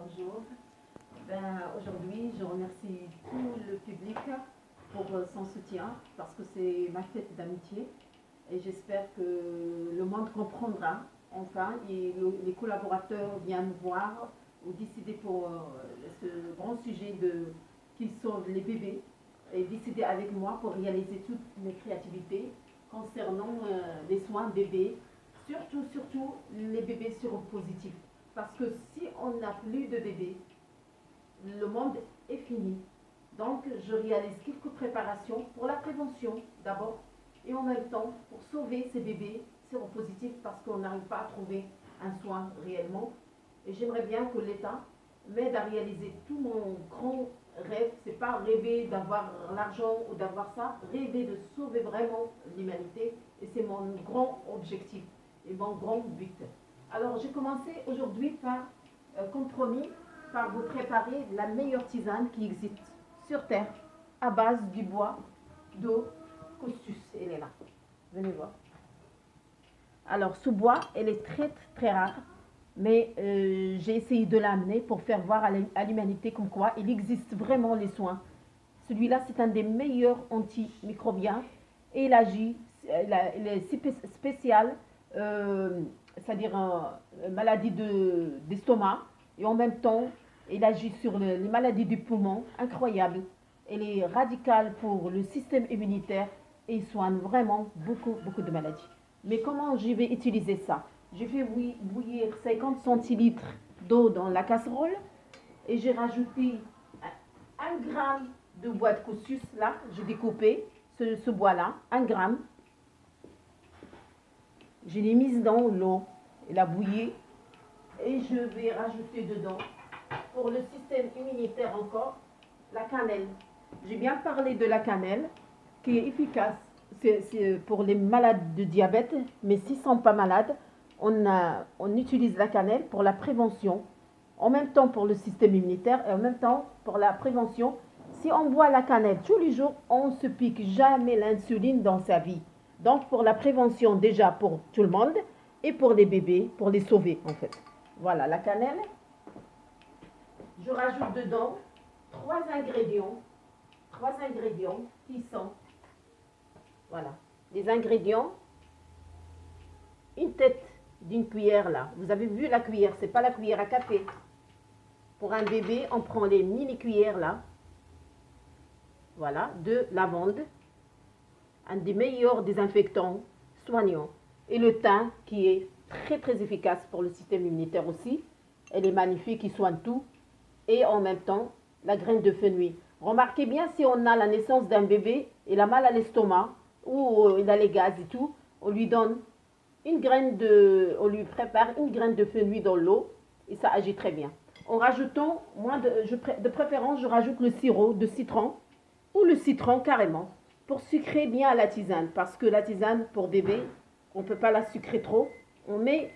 Bonjour. Aujourd'hui, je remercie tout le public pour son soutien parce que c'est ma fête d'amitié et j'espère que le monde comprendra enfin et les collaborateurs viennent me voir ou décider pour ce grand sujet de qu'ils sauvent les bébés et décider avec moi pour réaliser toutes mes créativités concernant les soins bébés, surtout les bébés séropositifs. Parce que si on n'a plus de bébés, le monde est fini. Donc, je réalise quelques préparations pour la prévention d'abord et en même temps pour sauver ces bébés séropositifs parce qu'on n'arrive pas à trouver un soin réellement. Et j'aimerais bien que l'État m'aide à réaliser tout mon grand rêve. C'est pas rêver d'avoir l'argent ou d'avoir ça, rêver de sauver vraiment l'humanité. Et c'est mon grand objectif et mon grand but. Alors, j'ai commencé aujourd'hui par compromis par vous préparer la meilleure tisane qui existe sur Terre à base du bois d'eau costus. Elle est là. Venez voir. Alors, ce bois, elle est très rare, mais j'ai essayé de l'amener pour faire voir à l'humanité comme quoi il existe vraiment les soins. Celui-là, c'est un des meilleurs antimicrobiens et il agit, il est spécial, c'est-à-dire maladie d'estomac et en même temps, il agit sur les maladies du poumon, incroyable. Il est radical pour le système immunitaire et il soigne vraiment beaucoup de maladies. Mais comment je vais utiliser ça? Je vais bouillir 50 centilitres d'eau dans la casserole et j'ai rajouté 1 gramme de bois de cossus, là, j'ai découpé ce bois-là, 1 gramme. Je l'ai mise dans l'eau, et la bouillie, et je vais rajouter dedans, pour le système immunitaire encore, la cannelle. J'ai bien parlé de la cannelle, qui est efficace pour les malades de diabète, mais s'ils ne sont pas malades, on utilise la cannelle pour la prévention, en même temps pour le système immunitaire et en même temps pour la prévention. Si on boit la cannelle tous les jours, on ne se pique jamais l'insuline dans sa vie. Donc pour la prévention déjà pour tout le monde et pour les bébés, pour les sauver en fait. Voilà la cannelle. Je rajoute dedans trois ingrédients qui sont, voilà, les ingrédients, une tête d'une cuillère là. Vous avez vu la cuillère, c'est pas la cuillère à café. Pour un bébé, on prend les mini cuillères là. Voilà, de lavande, un des meilleurs désinfectants soignants. Et le thym qui est très efficace pour le système immunitaire aussi. Elle est magnifique, il soigne tout. Et en même temps, la graine de fenouil. Remarquez bien si on a la naissance d'un bébé, il a mal à l'estomac ou il a les gaz et tout, on lui donne on lui prépare une graine de fenouil dans l'eau et ça agit très bien. En rajoutant, de préférence, je rajoute le sirop de citron ou le citron carrément pour sucrer bien la tisane parce que la tisane pour bébé, on ne peut pas la sucrer trop. On met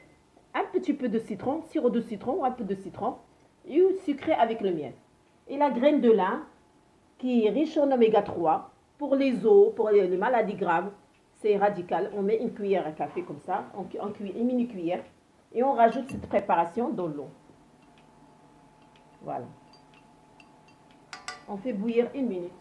un petit peu de citron, sirop de citron ou un peu de citron et sucré avec le miel. Et la graine de lin qui est riche en oméga 3 pour les os, pour les maladies graves. C'est radical. On met une cuillère à café comme ça, une mini cuillère, et on rajoute cette préparation dans l'eau. Voilà. On fait bouillir 1 minute.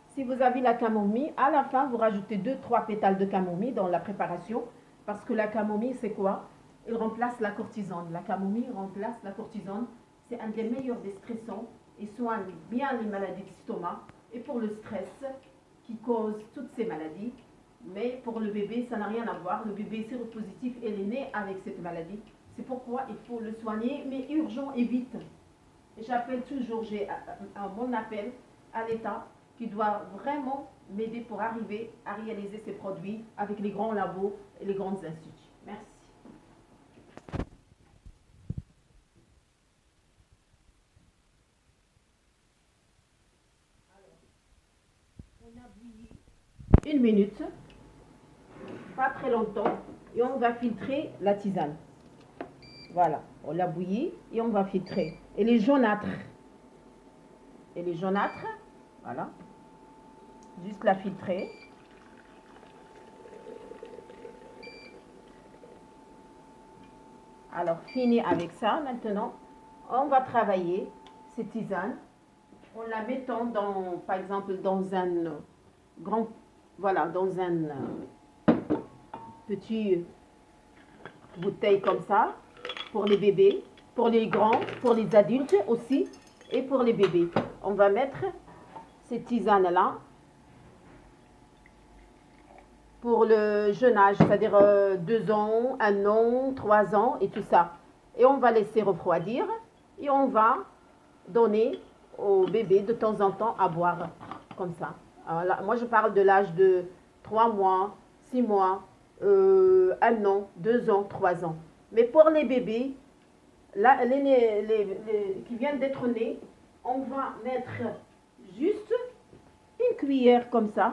Si vous avez la camomille, à la fin, vous rajoutez 2-3 pétales de camomille dans la préparation, parce que la camomille, c'est quoi? Il remplace la cortisone. La camomille remplace la cortisone. C'est un des meilleurs déstressants et soigne bien les maladies d'estomac et pour le stress qui cause toutes ces maladies. Mais pour le bébé, ça n'a rien à voir. Le bébé séropositif, il est né avec cette maladie. C'est pourquoi il faut le soigner, mais urgent et vite. Et j'appelle toujours, j'ai mon appel à l'État qui doit vraiment m'aider pour arriver à réaliser ces produits avec les grands labos et les grands instituts. Merci. On a bouilli 1 minute, pas très longtemps, et on va filtrer la tisane. Voilà, on l'a bouilli et on va filtrer. Et les jaunâtres, voilà, juste la filtrer. Alors, fini avec ça. Maintenant, on va travailler cette tisane en la mettant dans, par exemple, dans un grand, voilà, dans un petit bouteille comme ça, pour les bébés, pour les grands, pour les adultes aussi, et pour les bébés. On va mettre cette tisane-là pour le jeune âge, c'est-à-dire 2 ans, 1 an, 3 ans et tout ça. Et on va laisser refroidir et on va donner au bébé de temps en temps à boire comme ça. Alors là, moi, je parle de l'âge de 3 mois, 6 mois, 1 an, 2 ans, 3 ans. Mais pour les bébés, là, qui viennent d'être nés, on va mettre juste une cuillère comme ça.